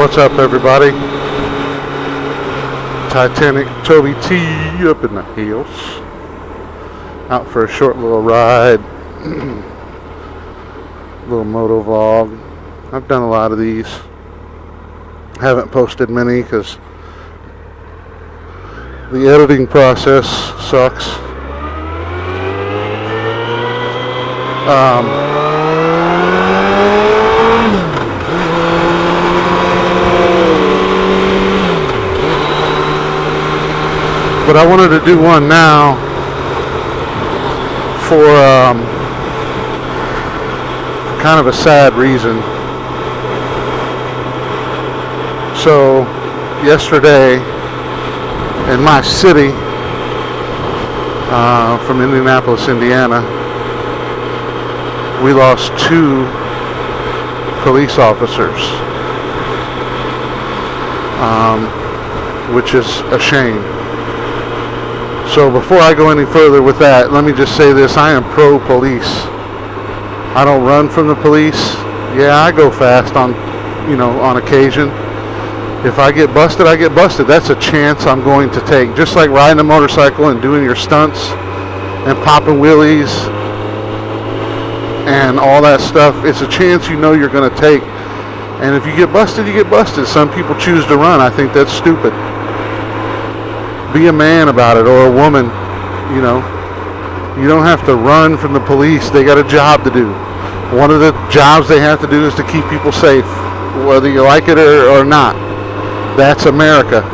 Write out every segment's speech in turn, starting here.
What's up, everybody? Titanic Toby T up in the hills. Out for a short little ride. Little moto vlog. I've done a lot of these. Haven't posted many because the editing process sucks. But I wanted to do one now for kind of a sad reason. So yesterday in my city, from Indianapolis, Indiana, we lost 2 police officers, which is a shame. So before I go any further with that, let me just say this: I am pro-police. I don't run from the police. Yeah, I go fast on occasion. If I get busted, I get busted. That's a chance I'm going to take. Just like riding a motorcycle and doing your stunts and popping wheelies and all that stuff, it's a chance you're going to take. And if you get busted, you get busted. Some people choose to run. I think that's stupid. Be a man about it, or a woman. You don't have to run from the police. They got a job to do. One of the jobs they have to do is to keep people safe, whether you like it or not. That's America.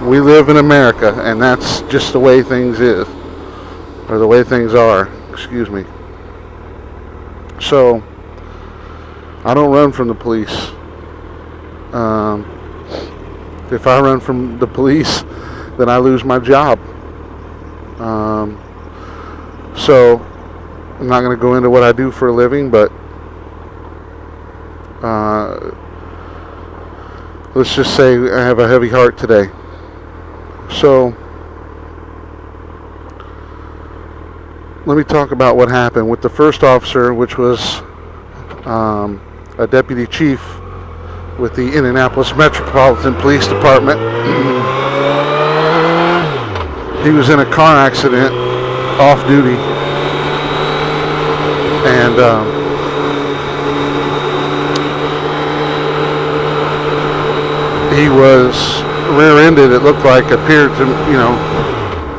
We live in America, and that's just the way things is, or the way things are. Excuse me. So I don't run from the police. If I run from the police, then I lose my job. So I'm not going to go into what I do for a living, but let's just say I have a heavy heart today. So let me talk about what happened with the first officer, which was a deputy chief with the Indianapolis Metropolitan Police Department. He was in a car accident off duty, and he was rear-ended. It looked like, appeared to,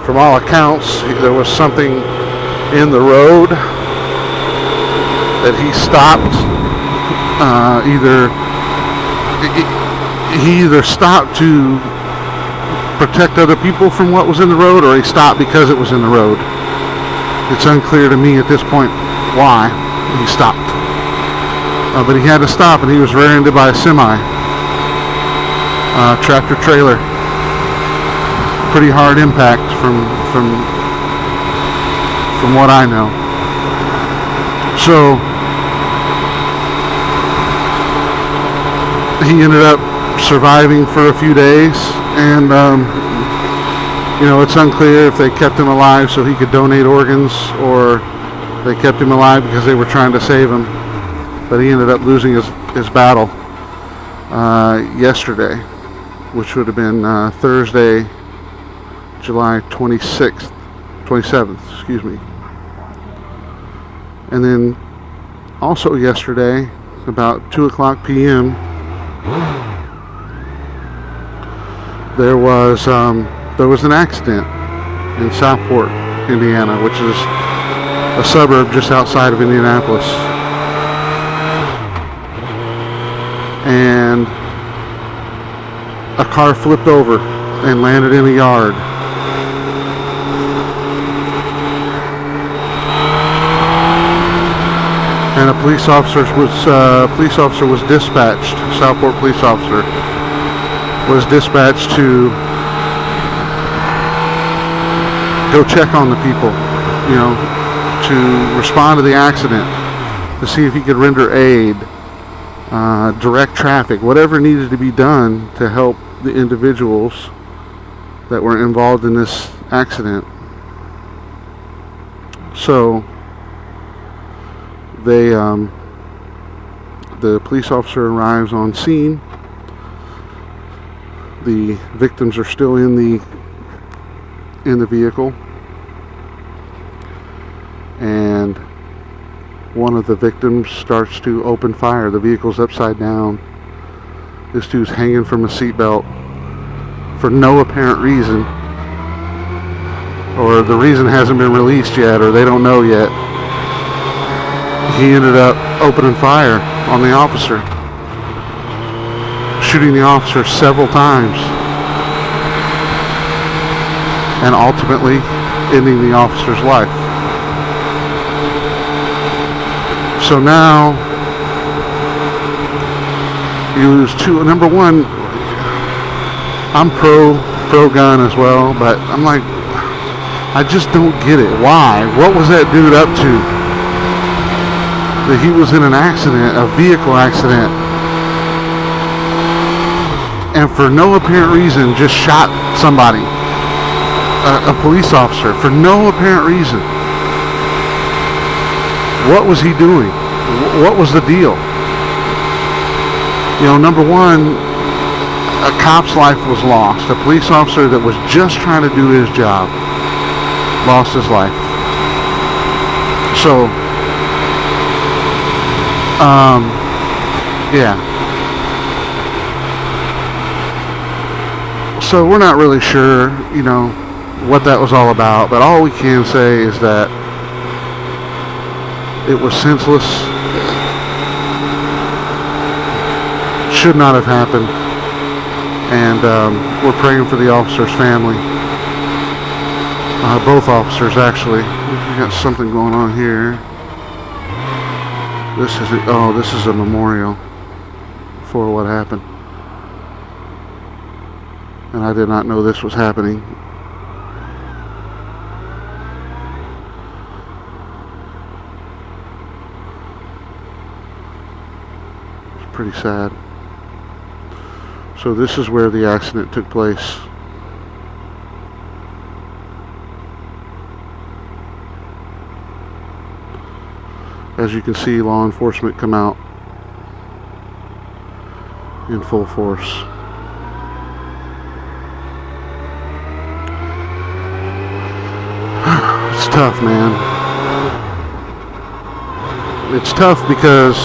from all accounts, there was something in the road that he stopped. He either stopped to protect other people from what was in the road, or he stopped because it was in the road. It's unclear to me at this point why he stopped. But he had to stop, and he was rear-ended by a semi. Tractor trailer. Pretty hard impact from what I know. So he ended up surviving for a few days, and it's unclear if they kept him alive so he could donate organs, or they kept him alive because they were trying to save him. But he ended up losing his battle yesterday, which would have been Thursday, July 27th, excuse me. And then also yesterday, about 2:00 p.m., there was an accident in Southport, Indiana, which is a suburb just outside of Indianapolis. And a car flipped over and landed in a yard. And a police officer was dispatched. Southport police officer was dispatched to go check on the people, to respond to the accident, to see if he could render aid, direct traffic, whatever needed to be done to help the individuals that were involved in this accident. So the police officer arrives on scene, The victims are still in the vehicle, and one of the victims starts to open fire. The vehicle's upside down. This dude's hanging from a seatbelt for no apparent reason, or the reason hasn't been released yet, or they don't know yet. He ended up opening fire on the officer, shooting the officer several times, and ultimately ending the officer's life. So now you lose two. Number one, I'm pro gun as well, but I'm like, I just don't get it. Why? What was that dude up to? That he was in an accident, a vehicle accident, and for no apparent reason just shot somebody, a police officer, for no apparent reason. What was he doing? What was the deal? You know, number one, a cop's life was lost. A police officer that was just trying to do his job lost his life. So, yeah. So we're not really sure, you know, what that was all about, but all we can say is that it was senseless. Should not have happened. And we're praying for the officer's family. Both officers, actually. We got something going on here. This is a memorial for what happened. And I did not know this was happening. It's pretty sad. So this is where the accident took place. As you can see, law enforcement come out in full force. It's tough, man. It's tough because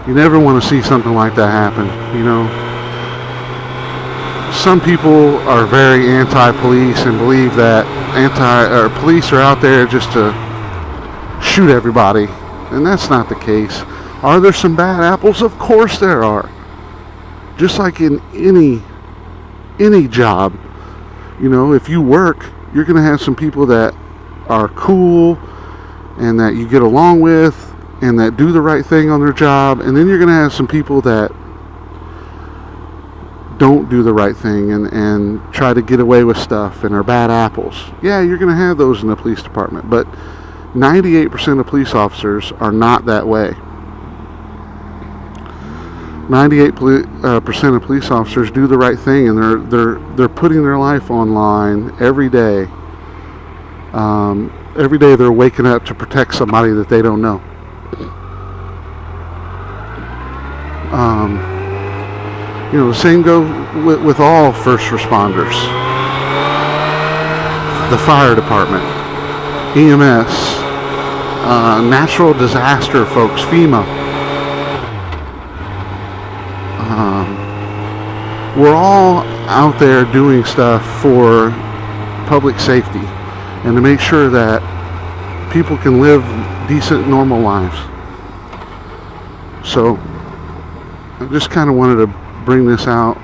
you never want to see something like that happen, you know. Some people are very anti-police and believe that police are out there just to shoot everybody, and that's not the case. Are there some bad apples? Of course there are. Just like in any job, you know, if you work, you're going to have some people that are cool and that you get along with and that do the right thing on their job, and then you're going to have some people that don't do the right thing and try to get away with stuff and are bad apples. Yeah, you're going to have those in the police department, but 98% of police officers are not that way. 98% of police officers do the right thing, and they're putting their life on line every day. Every day they're waking up to protect somebody that they don't know. You know, the same goes with all first responders. The fire department, EMS, natural disaster folks, FEMA. We're all out there doing stuff for public safety and to make sure that people can live decent, normal lives. So I just kind of wanted to bring this out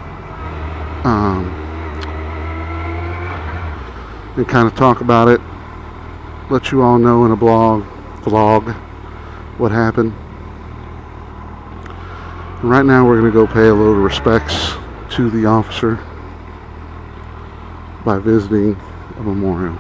and kind of talk about it, let you all know in a vlog what happened. And right now we're going to go pay a load of respects to the officer by visiting a memorial.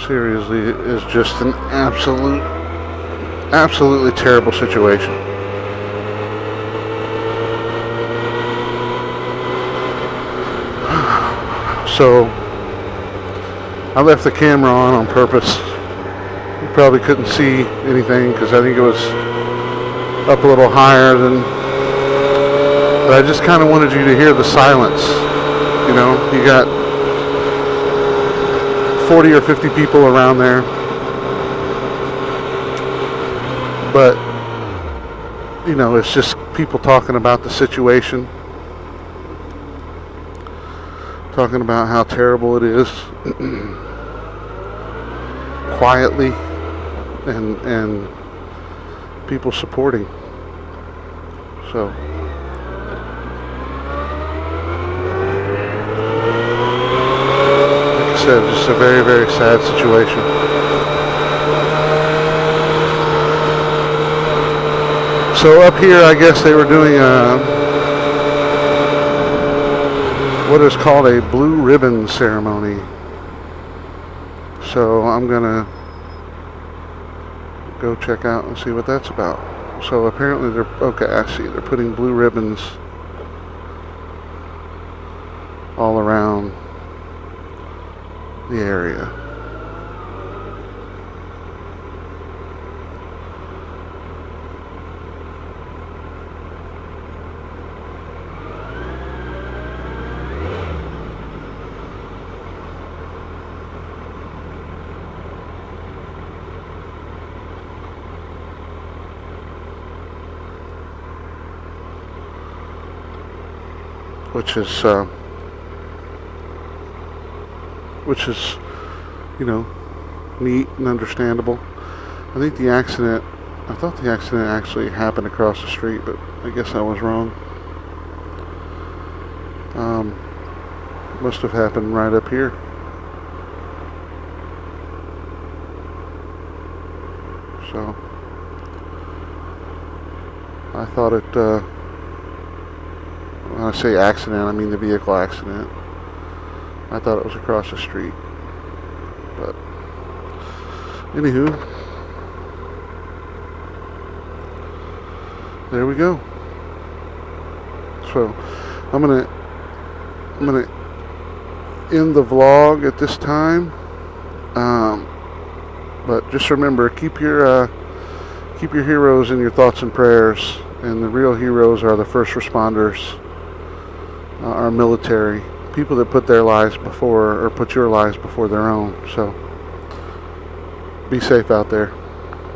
seriously is just an absolutely terrible situation. So I left the camera on purpose. You probably couldn't see anything because I think it was up a little higher than, but I just kind of wanted you to hear the silence. You know, you got 40 or 50 people around there, but you know, it's just people talking about the situation, talking about how terrible it is, quietly, and people supporting. So like I said, just a very, very sad situation. So up here, I guess they were doing what is called a blue ribbon ceremony. So I'm gonna go check out and see what that's about. So apparently I see they're putting blue ribbons all around the area. Which is, you know, neat and understandable. I think I thought the accident actually happened across the street, but I guess I was wrong. Must have happened right up here. So I thought it, when I say accident, I mean the vehicle accident. I thought it was across the street. But anywho, there we go. So I'm gonna end the vlog at this time. But just remember, keep your heroes in your thoughts and prayers. And the real heroes are the first responders, our military, people that put their lives before, or put your lives before their own. So be safe out there.